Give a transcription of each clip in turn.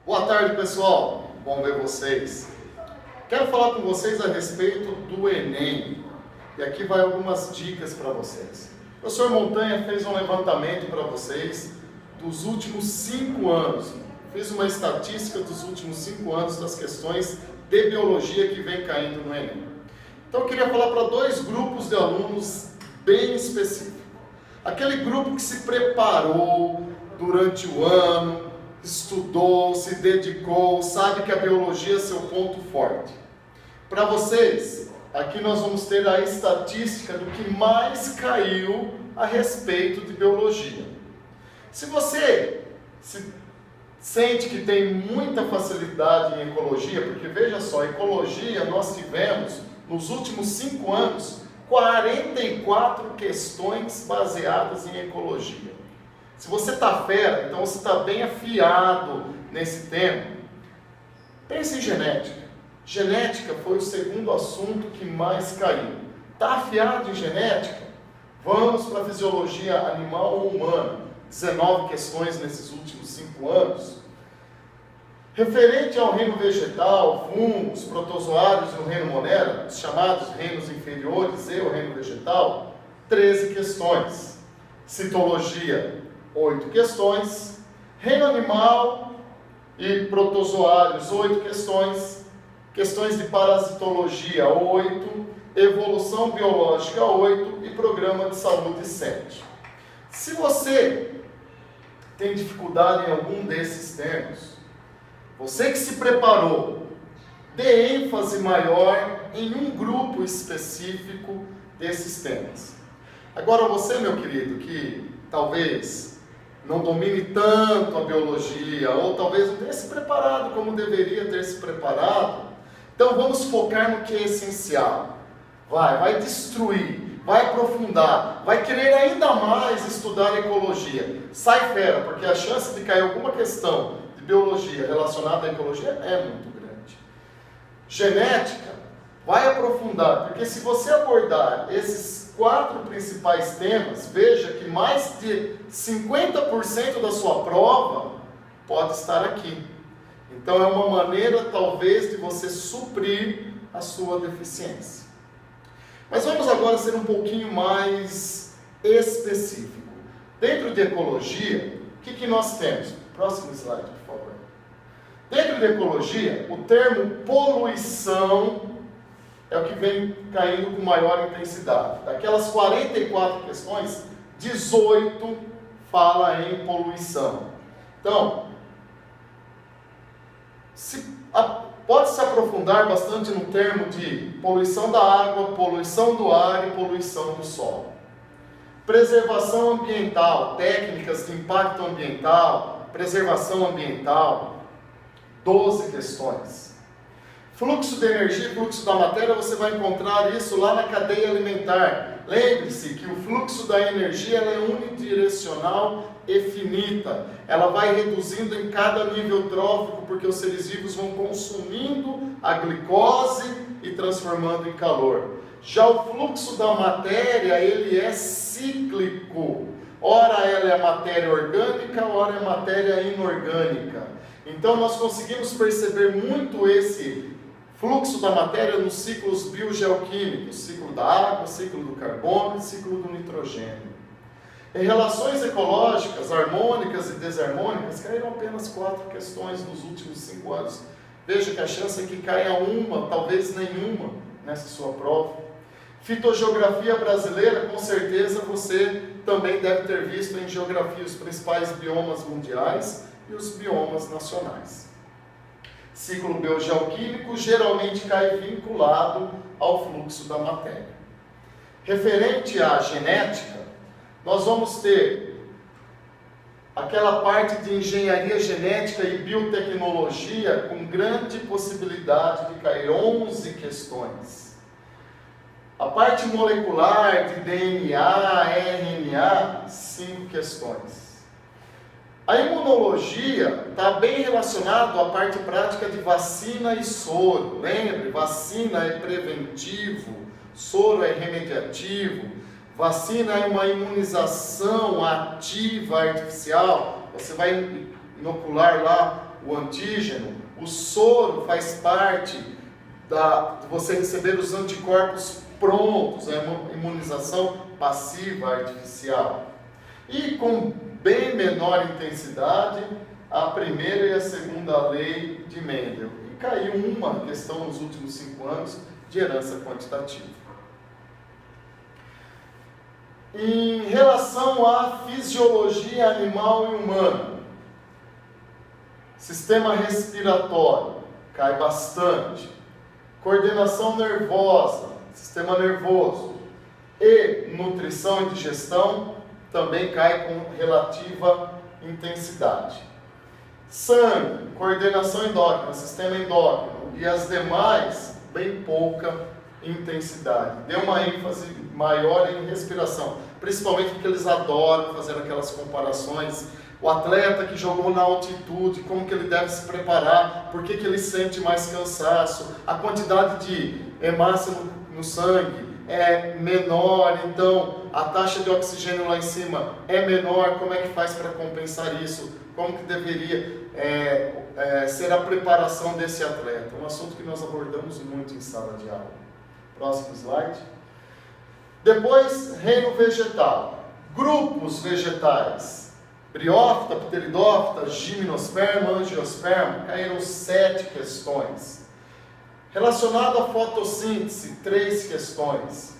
Boa tarde, pessoal. Bom ver vocês. Quero falar com vocês a respeito do Enem. E aqui vai algumas dicas para vocês. O professor Montanha fez um levantamento para vocês dos últimos 5 anos. Fiz uma estatística dos últimos 5 anos das questões de biologia que vem caindo no Enem. Então eu queria falar para 2 grupos de alunos bem específicos. Aquele grupo que se preparou durante o ano, estudou, se dedicou, sabe que a biologia é seu ponto forte. Para vocês, aqui nós vamos ter a estatística do que mais caiu a respeito de biologia. Se você sente que tem muita facilidade em ecologia, porque veja só, ecologia nós tivemos nos últimos 5 anos 44 questões baseadas em ecologia. Se você está fera, então você está bem afiado nesse tema. Pense em genética. Genética foi o segundo assunto que mais caiu. Está afiado em genética? Vamos para a fisiologia animal ou humana. 19 questões nesses últimos 5 anos. Referente ao reino vegetal, fungos, protozoários no reino monera, os chamados reinos inferiores e o reino vegetal, 13 questões. Citologia, 8 questões. Reino animal e protozoários, 8 questões. Questões de parasitologia, 8. Evolução biológica, 8. E programa de saúde, 7. Se você tem dificuldade em algum desses temas, você que se preparou, dê ênfase maior em um grupo específico desses temas. Agora você, meu querido, que talvez não domine tanto a biologia, ou talvez não tenha se preparado como deveria ter se preparado, então vamos focar no que é essencial. Vai destruir, vai aprofundar, vai querer ainda mais estudar ecologia. Sai fera, porque a chance de cair alguma questão de biologia relacionada à ecologia é muito grande. Genética, vai aprofundar, porque se você abordar esses 4 principais temas, veja que mais de 50% da sua prova pode estar aqui. Então é uma maneira talvez de você suprir a sua deficiência. Mas vamos agora ser um pouquinho mais específico. Dentro de ecologia, o que nós temos? Próximo slide, por favor. Dentro de ecologia, o termo poluição é o que vem caindo com maior intensidade. Daquelas 44 questões, 18 fala em poluição. Então, pode-se aprofundar bastante no termo de poluição da água, poluição do ar e poluição do solo. Preservação ambiental, técnicas de impacto ambiental, preservação ambiental, 12 questões. Fluxo de energia e fluxo da matéria, você vai encontrar isso lá na cadeia alimentar. Lembre-se que o fluxo da energia ela é unidirecional e finita. Ela vai reduzindo em cada nível trófico, porque os seres vivos vão consumindo a glicose e transformando em calor. Já o fluxo da matéria, ele é cíclico. Ora ela é matéria orgânica, ora é matéria inorgânica. Então nós conseguimos perceber muito esse fluxo da matéria nos ciclos biogeoquímicos, ciclo da água, ciclo do carbono e ciclo do nitrogênio. Em relações ecológicas, harmônicas e desarmônicas, caíram apenas 4 questões nos últimos 5 anos. Veja que a chance é que caia uma, talvez nenhuma, nessa sua prova. Fitogeografia brasileira, com certeza você também deve ter visto em geografia os principais biomas mundiais e os biomas nacionais. Ciclo biogeoquímico geralmente cai vinculado ao fluxo da matéria. Referente à genética, nós vamos ter aquela parte de engenharia genética e biotecnologia com grande possibilidade de cair 11 questões. A parte molecular de DNA, RNA, 5 questões. A imunologia está bem relacionada à parte prática de vacina e soro. Lembre, vacina é preventivo, soro é remediativo. Vacina é uma imunização ativa artificial. Você vai inocular lá o antígeno, o soro faz parte de você receber os anticorpos prontos, é uma imunização passiva artificial. E com bem menor intensidade, a primeira e a segunda lei de Mendel. E caiu uma questão nos últimos 5 anos de herança quantitativa. Em relação à fisiologia animal e humana, sistema respiratório, cai bastante. Coordenação nervosa, sistema nervoso e nutrição e digestão também cai com relativa intensidade. Sangue, coordenação endócrina, sistema endócrino e as demais, bem pouca intensidade. Deu uma ênfase maior em respiração, principalmente porque eles adoram fazer aquelas comparações. O atleta que jogou na altitude, como que ele deve se preparar, por que ele sente mais cansaço, a quantidade de hemácia no sangue é menor, então a taxa de oxigênio lá em cima é menor, como é que faz para compensar isso, como que deveria ser a preparação desse atleta, um assunto que nós abordamos muito em sala de aula. Próximo slide. Depois, reino vegetal, grupos vegetais, briófita, pteridófita, gimnosperma, angiosperma, caíram 7 questões. Relacionado à fotossíntese, 3 questões.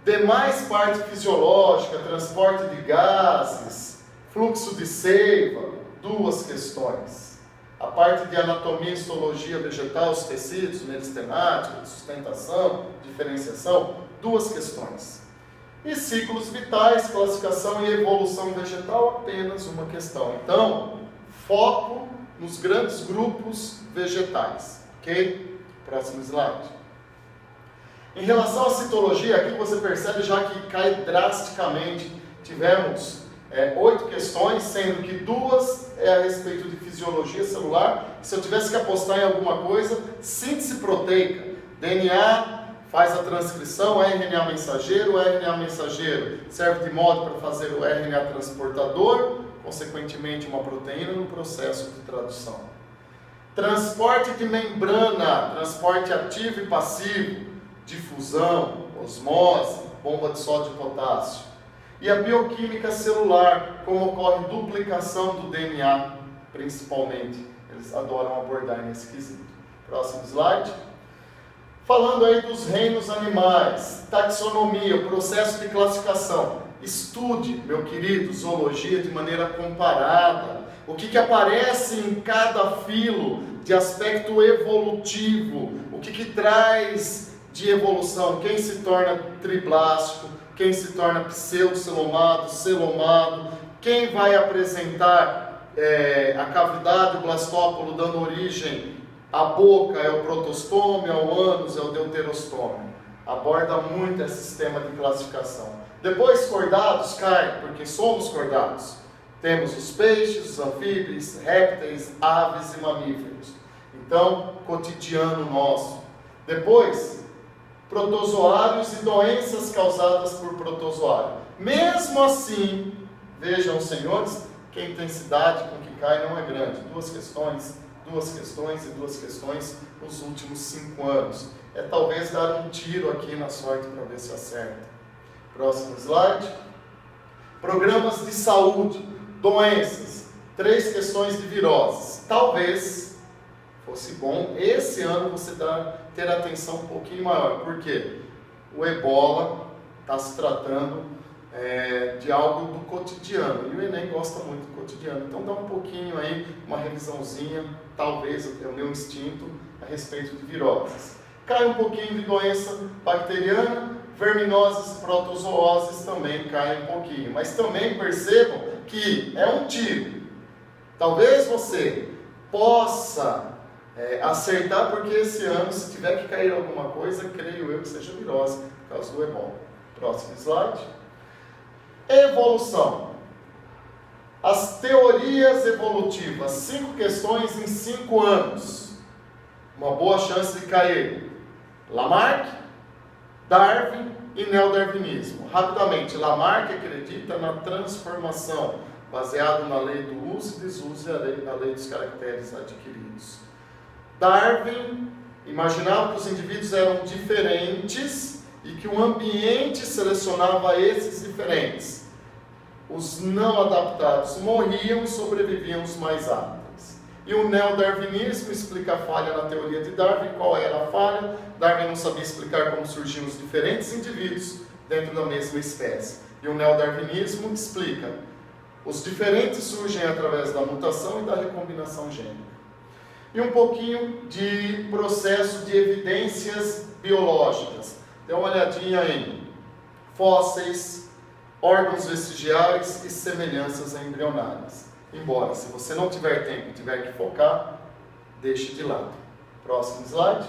Demais parte fisiológica, transporte de gases, fluxo de seiva, 2 questões. A parte de anatomia e histologia vegetal, os tecidos, meristematica, sustentação, diferenciação, 2 questões. E ciclos vitais, classificação e evolução vegetal, apenas 1 questão. Então, foco nos grandes grupos vegetais. Ok? Próximo slide. Em relação à citologia, aqui você percebe já que cai drasticamente. Tivemos 8 questões, sendo que 2 é a respeito de fisiologia celular. Se eu tivesse que apostar em alguma coisa, síntese proteica, DNA faz a transcrição, RNA mensageiro, o RNA mensageiro serve de modo para fazer o RNA transportador, consequentemente uma proteína no processo de tradução. Transporte de membrana, transporte ativo e passivo, difusão, osmose, bomba de sódio e potássio. E a bioquímica celular, como ocorre duplicação do DNA, principalmente. Eles adoram abordar nesse quesito. Próximo slide. Falando aí dos reinos animais, taxonomia, o processo de classificação. Estude, meu querido, zoologia de maneira comparada. O que aparece em cada filo de aspecto evolutivo, o que traz de evolução, quem se torna triblástico, quem se torna pseudocelomado, celomado, quem vai apresentar a cavidade, o blastópolo, dando origem à boca, é o protostome, ao ânus, é o deuterostome. Aborda muito esse sistema de classificação. Depois, cordados cai, porque somos cordados. Temos os peixes, os anfíbios, répteis, aves e mamíferos. Então, cotidiano nosso. Depois, protozoários e doenças causadas por protozoário. Mesmo assim, vejam, senhores, que a intensidade com que cai não é grande. 2 questões e 2 questões nos últimos 5 anos. É talvez dar um tiro aqui na sorte para ver se acerta. Próximo slide. Programas de saúde, doenças, 3 questões de viroses. Talvez fosse bom esse ano você ter atenção um pouquinho maior. Por quê? O ebola está se tratando de algo do cotidiano. E o Enem gosta muito do cotidiano. Então dá um pouquinho aí, uma revisãozinha, talvez é o meu instinto, a respeito de viroses. Cai um pouquinho de doença bacteriana, verminoses e protozooses também caem um pouquinho. Mas também percebam que é um tiro. Talvez você possa acertar, porque esse ano, se tiver que cair alguma coisa, creio eu que seja virose, por causa do ebola. Próximo slide. Evolução. As teorias evolutivas, 5 questões em 5 anos. Uma boa chance de cair. Lamarck, Darwin e neodarwinismo. Rapidamente, Lamarck acredita na transformação baseado na lei do uso e desuso e a lei dos caracteres adquiridos. Darwin imaginava que os indivíduos eram diferentes e que o ambiente selecionava esses diferentes. Os não adaptados morriam e sobreviviam os mais aptos. E o neodarwinismo explica a falha na teoria de Darwin. Qual era a falha? Darwin não sabia explicar como surgiam os diferentes indivíduos dentro da mesma espécie. E o neodarwinismo explica: os diferentes surgem através da mutação e da recombinação gênica. E um pouquinho de processo de evidências biológicas. Dê uma olhadinha em fósseis, órgãos vestigiais e semelhanças embrionárias. Embora, se você não tiver tempo e tiver que focar, deixe de lado. Próximo slide.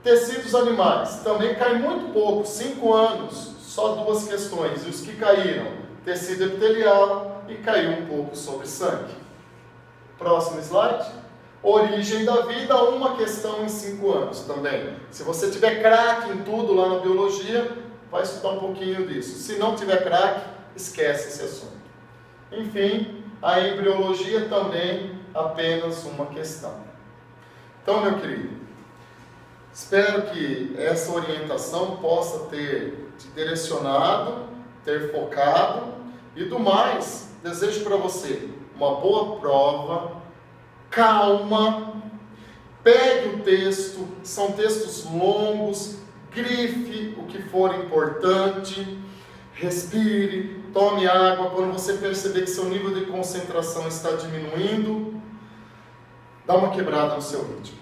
Tecidos animais. Também cai muito pouco, 5 anos, só 2 questões. E os que caíram? Tecido epitelial e caiu um pouco sobre sangue. Próximo slide. Origem da vida, uma questão em 5 anos também. Se você tiver craque em tudo lá na biologia, vai estudar um pouquinho disso. Se não tiver craque, esquece esse assunto. Enfim, a embriologia também apenas uma questão. Então, meu querido, espero que essa orientação possa ter te direcionado, ter focado e do mais, desejo para você uma boa prova, calma, pegue o texto, são textos longos, grife o que for importante, respire, tome água. Quando você perceber que seu nível de concentração está diminuindo, dá uma quebrada no seu ritmo.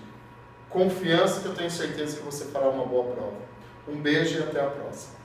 Confiança que eu tenho certeza que você fará uma boa prova. Um beijo e até a próxima.